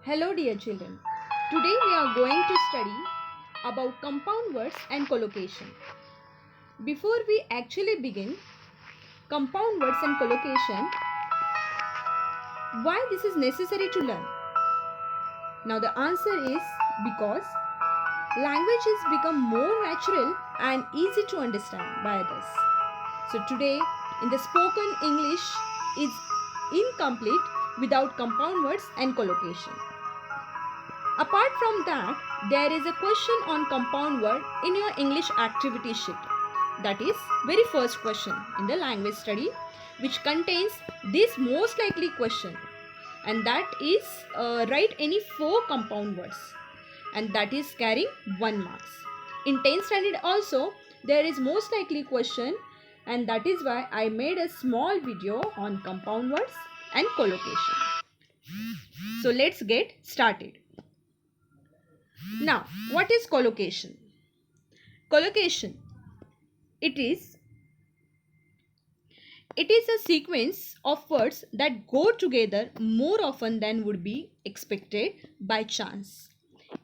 Hello dear children. Today we are going to study about compound words and collocation. Before we actually begin compound words and collocation, why this is necessary to learn? Now the answer is because language has become more natural and easy to understand by others. So today in the spoken English is incomplete without compound words and collocation. Apart from that, there is a question on compound word in your English activity sheet. That is very first question in the language study, which contains this most likely question, and that is write any 4 compound words, and that is carrying 1 marks. In 10th standard also there is most likely question, and that is why I made a small video on compound words and collocation. So let's get started. Now, what is collocation? Collocation, it is a sequence of words that go together more often than would be expected by chance.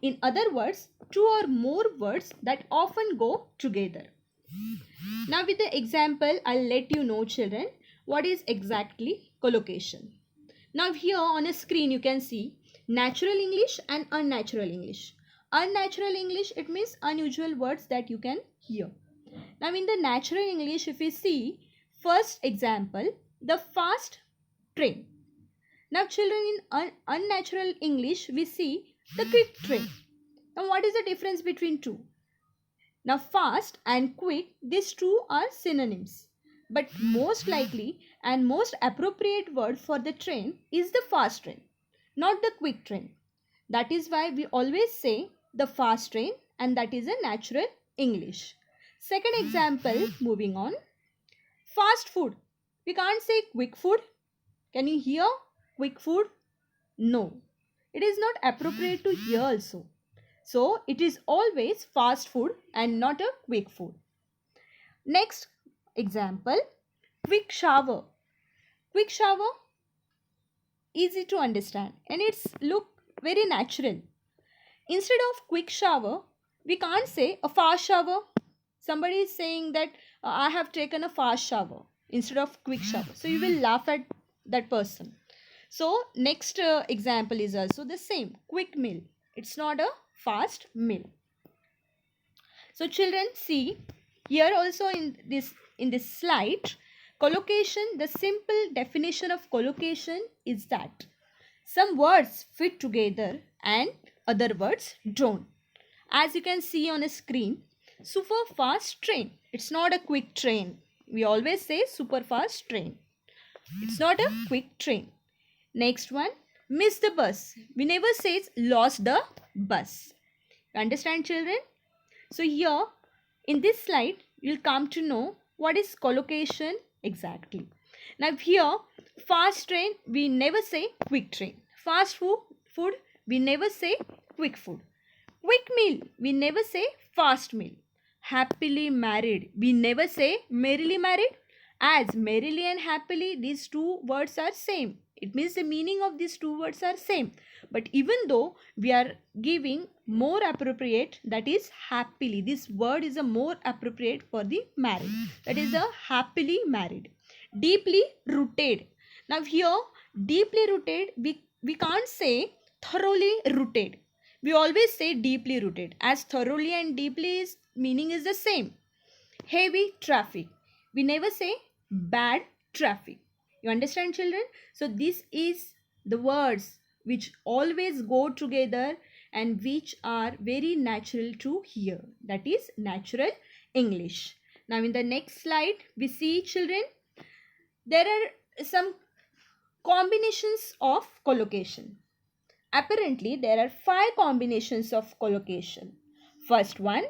In other words, 2 or more words that often go together. Now with the example, I'll let you know children what is exactly collocation. Now here on a screen you can see natural English and unnatural English. Unnatural English, it means unusual words that you can hear. Now in the natural English, if we see first example, the fast train. Now children, in unnatural English we see the quick train. Now what is the difference between two? Now fast and quick, these two are synonyms. But most likely and most appropriate word for the train is the fast train, not the quick train. That is why we always say the fast train, and that is a natural English. Second example, moving on. Fast food. We can't say quick food. Can you hear quick food? No. It is not appropriate to hear also. So it is always fast food and not a quick food. Next example, quick shower. Quick shower, easy to understand, and it's look very natural. Instead of quick shower, we can't say a fast shower. Somebody is saying that I have taken a fast shower instead of quick shower. So you will laugh at that person. So next example is also the same. Quick meal. It's not a fast meal. So children, see here also in this slide, collocation, the simple definition of collocation is that some words fit together and other words don't. As you can see on a screen, super fast train. It's not a quick train. We always say super fast train. It's not a quick train. Next one, miss the bus. We never say lost the bus. Understand children? So here in this slide, you'll come to know what is collocation exactly. Now here, fast train, we never say quick train. Fast food, we never say quick food. Quick meal, we never say fast meal. Happily married, we never say merrily married. As merrily and happily, these two words are same. It means the meaning of these two words are same. But even though we are giving more appropriate, that is happily. This word is a more appropriate for the married. That is a happily married. Deeply rooted. Now here, deeply rooted, we can't say thoroughly rooted. We always say deeply rooted, as thoroughly and deeply is meaning is the same. Heavy traffic. We never say bad traffic. You understand children? So this is the words which always go together and which are very natural to hear. That is natural English. Now in the next slide we see children, there are some combinations of collocation. Apparently there are 5 combinations of collocation. First one,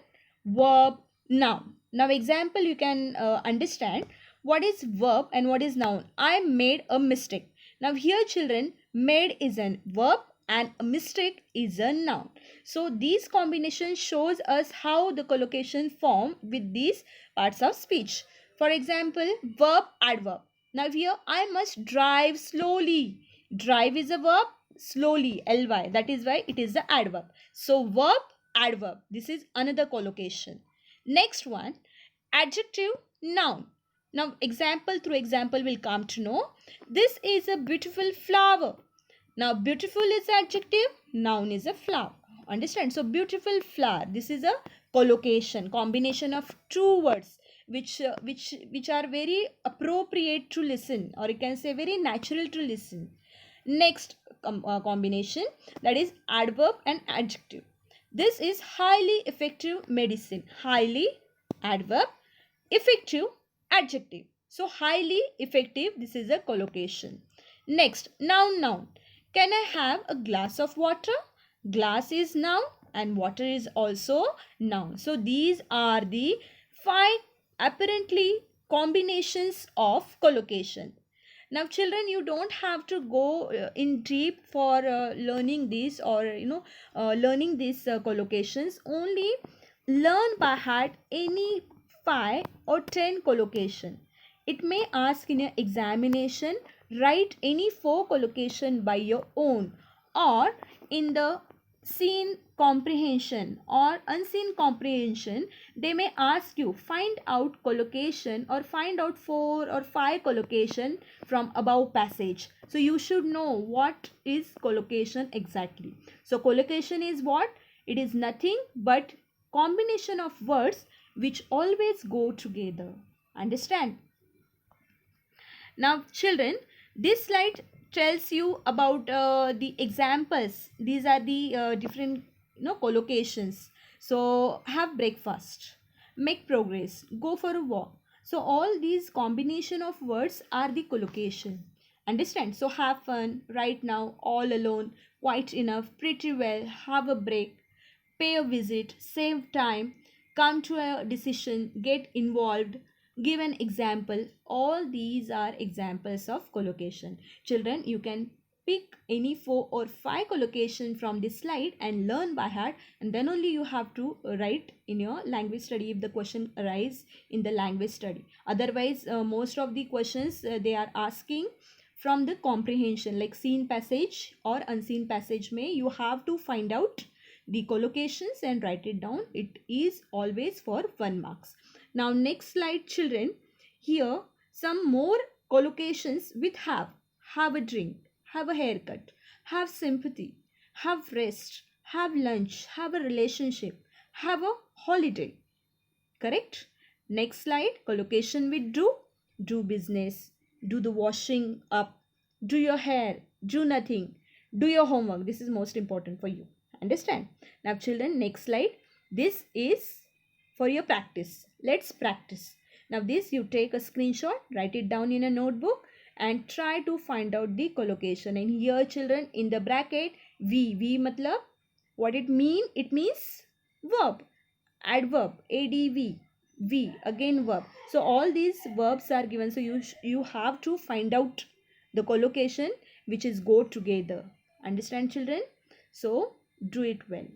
verb, noun. Now example, you can understand what is verb and what is noun. I made a mistake. Now here children, made is a verb and a mistake is a noun. So these combinations shows us how the collocation form with these parts of speech. For example, verb, adverb. Now here, I must drive slowly. Drive is a verb, slowly, ly. That is why it is the adverb. So verb, adverb. This is another collocation. Next one, adjective, noun. Now example through example will come to know. This is a beautiful flower. Now beautiful is adjective, noun is a flower. Understand? So beautiful flower. This is a collocation, combination of two words which are very appropriate to listen, or you can say very natural to listen. Next combination, that is adverb and adjective. This is highly effective medicine. Highly, adverb, effective, adjective. So highly effective, this is a collocation. Next, noun, noun. Can I have a glass of water? Glass is noun and water is also noun. So these are the 5 apparently combinations of collocation. Now children, you don't have to go in deep for learning this, or learning these collocations. Only learn by heart any 5 or 10 collocation. It may ask in your examination, write any 4 collocation by your own, or in the seen comprehension or unseen comprehension, they may ask you find out collocation or find out 4 or 5 collocation from above passage. So you should know what is collocation exactly. So collocation is what? It is nothing but combination of words which always go together. Understand? Now children, this slide tells you about the examples. These are the different collocations. So have breakfast, make progress, go for a walk. So all these combination of words are the collocation. Understand? So have fun, right now, all alone, quite enough, pretty well, have a break, pay a visit, save time, come to a decision, get involved, give an example. All these are examples of collocation. Children, you can pick any 4 or 5 collocation from this slide and learn by heart, and then only you have to write in your language study if the question arise in the language study. Otherwise most of the questions they are asking from the comprehension, like seen passage or unseen passage. May you have to find out the collocations and write it down. It is always for 1 marks. Now next slide children, here some more collocations with have. Have a drink, have a haircut, have sympathy, have rest, have lunch, have a relationship, have a holiday. Correct? Next slide, collocation with do. Do business, do the washing up, do your hair, do nothing, do your homework. This is most important for you. Understand? Now children, next slide. This is for your practice. Let's practice. Now this you take a screenshot, write it down in a notebook and try to find out the collocation. And here children, in the bracket, V matlab what it mean? It means verb, adverb, adv, v, again verb. So all these verbs are given. So you have to find out the collocation which is go together. Understand children? So do it well.